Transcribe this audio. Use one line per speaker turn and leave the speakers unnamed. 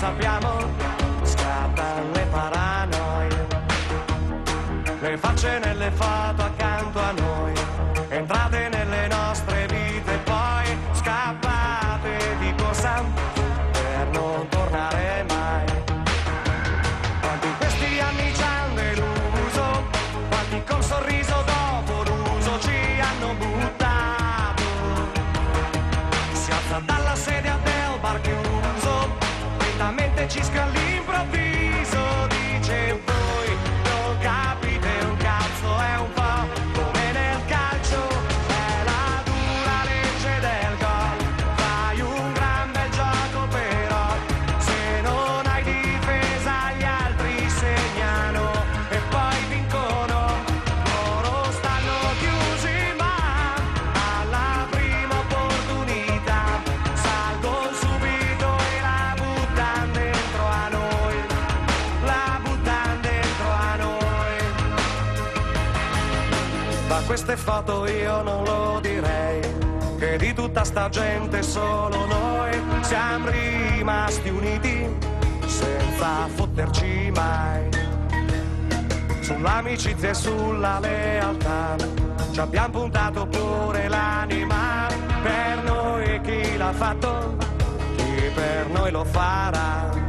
sappiamo, scattano le paranoie, le facce nelle foto accanto a noi, entrate nelle nostre vite e poi scappate di cosa per non tornare mai. Quanti in questi anni ci hanno deluso, quanti col sorriso dopo l'uso ci hanno buttato. Si alza dalla sedia del bar chiuso, lentamente cisca all'improvviso, dice voi non capite un cazzo, è un po' come nel calcio, è la dura legge del gol, fai un gran bel gioco però, se non hai difesa gli altri segnano e poi vincono, loro stanno chiusi ma alla prima opportunità salgono subito e la buttano dentro a noi, la buttano dentro a noi. Da queste foto io non lo direi, che di tutta sta gente solo noi siamo rimasti uniti senza fotterci mai. Sull'amicizia e sulla lealtà ci abbiamo puntato pure l'anima, per noi chi l'ha fatto, chi per noi lo farà.